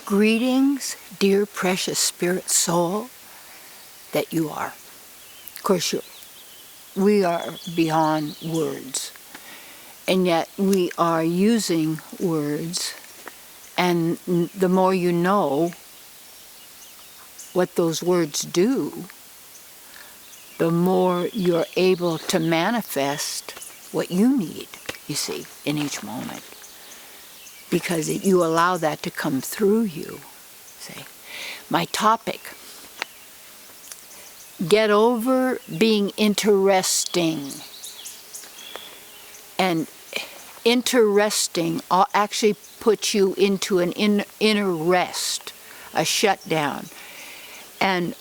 Greetings, dear precious spirit soul that you are. Of course, we are beyond words, and yet we are using words, and the more you know what those words do, the more you're able to manifest what you need, you see, in each moment. Because you allow that to come through you. See, my topic, get over being interesting. And interesting actually puts you into an inner rest, a shutdown. And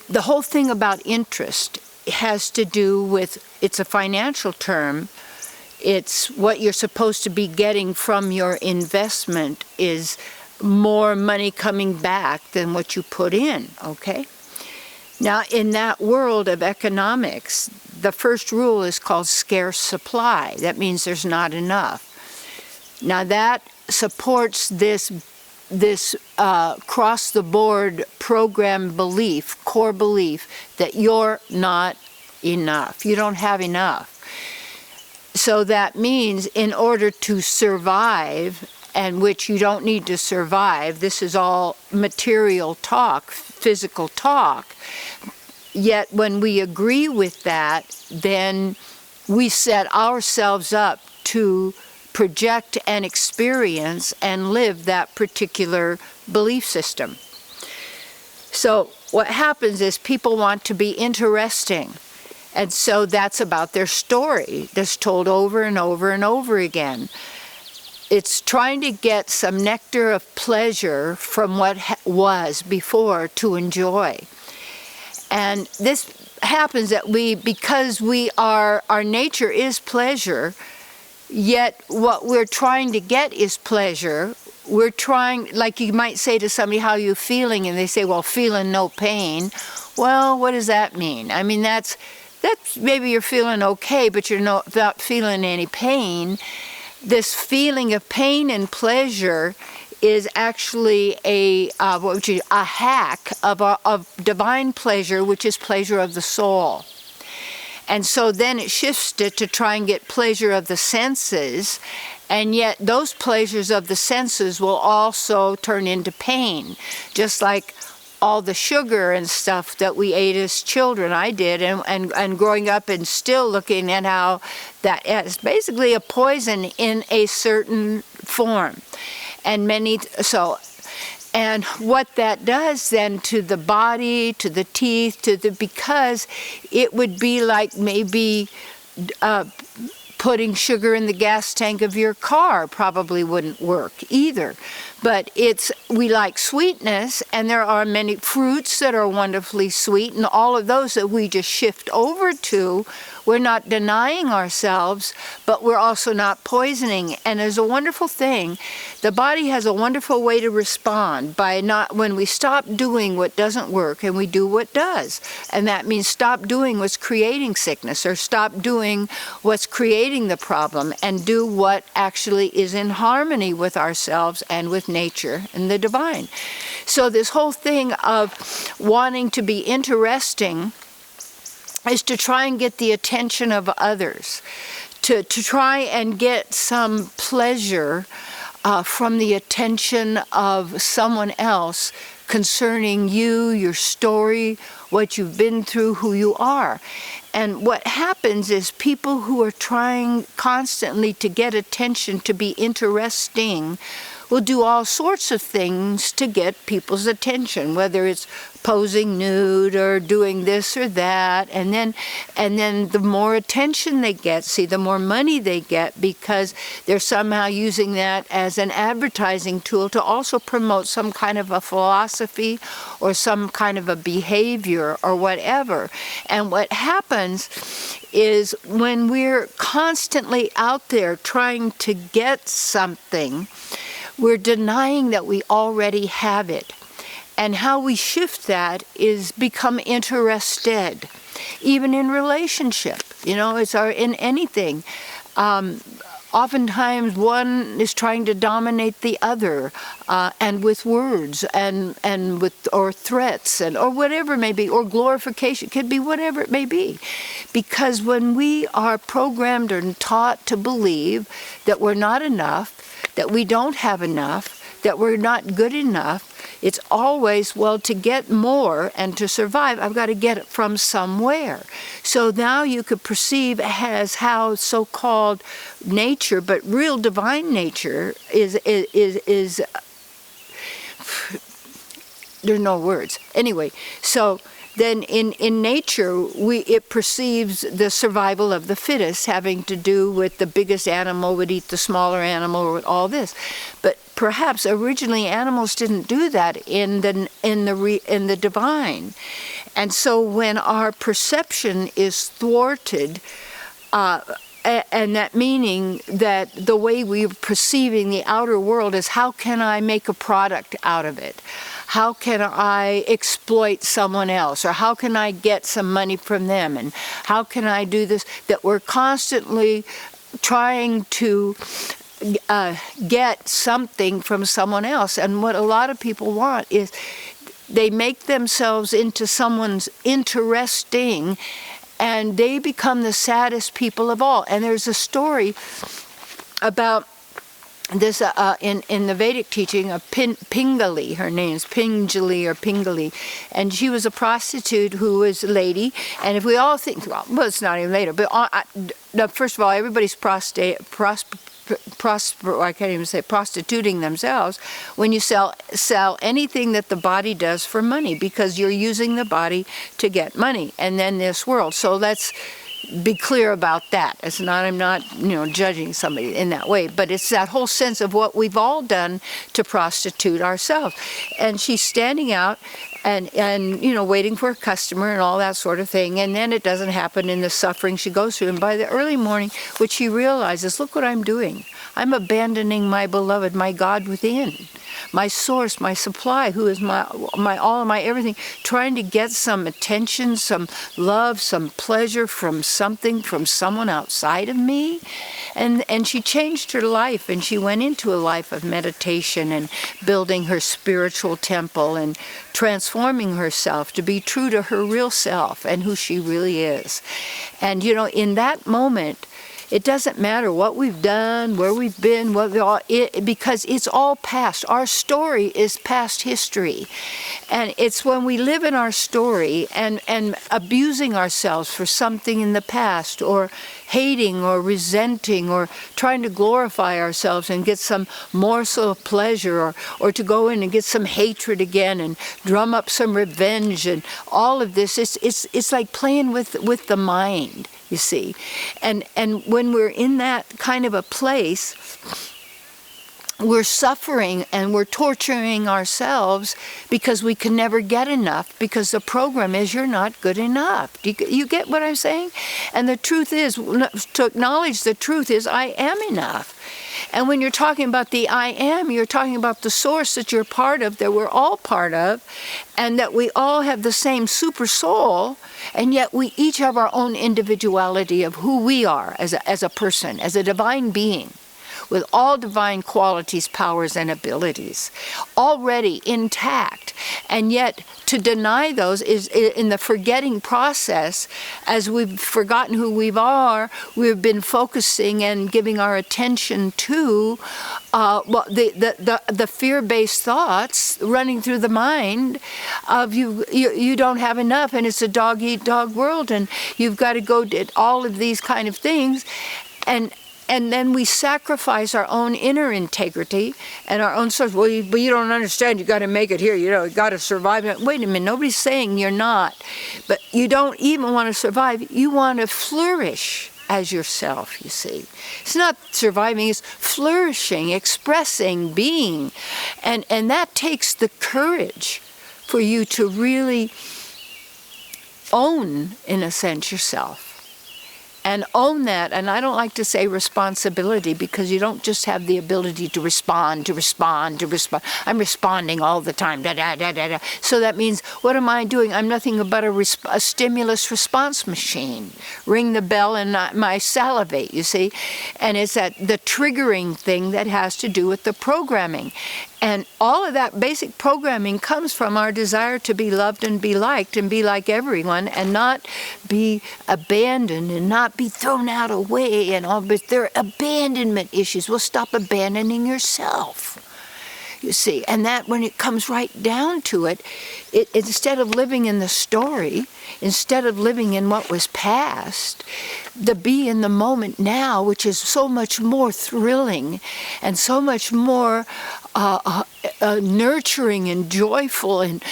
the whole thing about interest has to do with, it's a financial term. It's what you're supposed to be getting from your investment is more money coming back than what you put in, okay? Now, in that world of economics, the first rule is called scarce supply. That means there's not enough. Now, that supports this cross-the-board program belief, core belief, that you're not enough. You don't have enough. So that means in order to survive, and which you don't need to survive, this is all material talk, physical talk, yet when we agree with that, then we set ourselves up to project and experience and live that particular belief system. So what happens is people want to be interesting. And so that's about their story that's told over and over and over again. It's trying to get some nectar of pleasure from what was before to enjoy. And this happens that because our nature is pleasure, yet what we're trying to get is pleasure. We're trying, like you might say to somebody, how are you feeling? And they say, well, feeling no pain. Well, what does that mean? I mean, that's maybe you're feeling okay, but you're not feeling any pain. This feeling of pain and pleasure is actually a hack of divine pleasure, which is pleasure of the soul. And so then it shifts it to try and get pleasure of the senses, and yet those pleasures of the senses will also turn into pain, just like all the sugar and stuff that we ate as children. I did, and growing up and still looking at how that is basically a poison in a certain form. And what that does then to the body, to the teeth, because it would be like maybe putting sugar in the gas tank of your car probably wouldn't work either. But we like sweetness, and there are many fruits that are wonderfully sweet, and all of those that we just shift over to, we're not denying ourselves, but we're also not poisoning. And there's a wonderful thing. The body has a wonderful way to respond when we stop doing what doesn't work and we do what does. And that means stop doing what's creating sickness, or stop doing what's creating the problem, and do what actually is in harmony with ourselves and with nature and the divine. So this whole thing of wanting to be interesting is to try and get the attention of others, to try and get some pleasure from the attention of someone else concerning you, your story, what you've been through, who you are. And what happens is people who are trying constantly to get attention, to be interesting, will do all sorts of things to get people's attention, whether it's posing nude or doing this or that, and then the more attention they get, the more money they get, because they're somehow using that as an advertising tool to also promote some kind of a philosophy or some kind of a behavior or whatever. And what happens is when we're constantly out there trying to get something, we're denying that we already have it. And how we shift that is become interested, even in relationship. It's in anything. oftentimes one is trying to dominate the other, and with words and with or threats or whatever it may be, or glorification, could be whatever it may be. Because when we are programmed and taught to believe that we're not enough, that we don't have enough, that we're not good enough, it's always, well, to get more and to survive, I've got to get it from somewhere. So now you could perceive as how so-called nature, but real divine nature is there's no words. Anyway, so then in nature, it perceives the survival of the fittest, having to do with the biggest animal would eat the smaller animal, or with all this. But perhaps originally animals didn't do that in the divine. And so when our perception is thwarted, and that meaning that the way we're perceiving the outer world is, how can I make a product out of it? How can I exploit someone else? Or how can I get some money from them? And how can I do this? That we're constantly trying to get something from someone else. And what a lot of people want is they make themselves into someone's interesting, and they become the saddest people of all. And there's a story about this in the Vedic teaching of Pingali. Her name's Pingali, and she was a prostitute who was a lady. And if we all think, well, it's not even later, but first of all, everybody's prostituting themselves when you sell anything that the body does for money, because you're using the body to get money. And then this world. So let's be clear about that. I'm not judging somebody in that way, but it's that whole sense of what we've all done to prostitute ourselves. And she's standing out and waiting for a customer and all that sort of thing, and then it doesn't happen in the suffering she goes through. And by the early morning, what she realizes, look what I'm doing. I'm abandoning my beloved, my God within, my source, my supply, who is my all and my everything, trying to get some attention, some love, some pleasure from something, from someone outside of me. And she changed her life, and she went into a life of meditation and building her spiritual temple and transforming herself to be true to her real self and who she really is. And in that moment, it doesn't matter what we've done, where we've been, because it's all past. Our story is past history. And it's when we live in our story and abusing ourselves for something in the past, or hating or resenting or trying to glorify ourselves and get some morsel of pleasure, or to go in and get some hatred again and drum up some revenge, and all of this, it's like playing with the mind. You see, and when we're in that kind of a place, we're suffering and we're torturing ourselves because we can never get enough, because the program is you're not good enough. You get what I'm saying? And the truth is, to acknowledge the truth is, I am enough. And when you're talking about the I am, you're talking about the source that you're part of, that we're all part of, and that we all have the same super soul, and yet we each have our own individuality of who we are as a person, as a divine being, with all divine qualities, powers, and abilities, already intact. And yet, to deny those is in the forgetting process. As we've forgotten who we are, we've been focusing and giving our attention to the fear-based thoughts running through the mind of you don't have enough, and it's a dog-eat-dog world, and you've got to go to all of these kind of things. And then we sacrifice our own inner integrity and our own source. Well, but you don't understand. You got to make it here. You got to survive. Wait a minute. Nobody's saying you're not. But you don't even want to survive. You want to flourish as yourself, you see. It's not surviving. It's flourishing, expressing, being. And that takes the courage for you to really own, in a sense, yourself. and own that. And I don't like to say responsibility, because you don't just have the ability to respond. I'm responding all the time. Da, da, da, da, da. So that means, what am I doing? I'm nothing but a stimulus response machine. Ring the bell and my salivate, you see? And it's the triggering thing that has to do with the programming. And all of that basic programming comes from our desire to be loved and be liked and be like everyone, and not be abandoned and not be thrown out away and all. But there are abandonment issues. Well, stop abandoning yourself. You see, and that, when it comes right down to it, instead of living in the story, instead of living in what was past, the be in the moment now, which is so much more thrilling and so much more nurturing and joyful and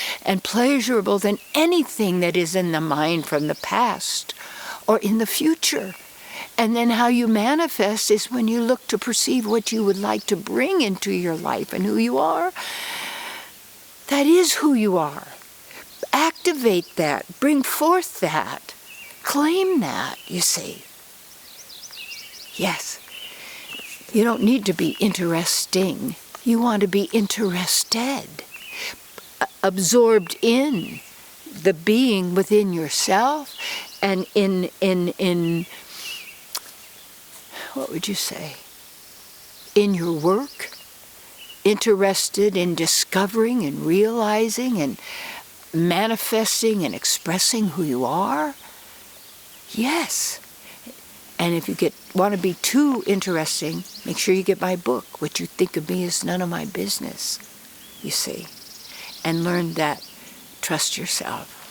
pleasurable than anything that is in the mind from the past or in the future. And then how you manifest is when you look to perceive what you would like to bring into your life and who you are. That is who you are. Activate that. Bring forth that. Claim that, you see. Yes. You don't need to be interesting. You want to be interested. Absorbed in the being within yourself and in what would you say? In your work, interested in discovering and realizing and manifesting and expressing who you are? Yes. And if you want to be too interesting, make sure you get my book. What you think of me is none of my business, you see. And learn that. Trust yourself.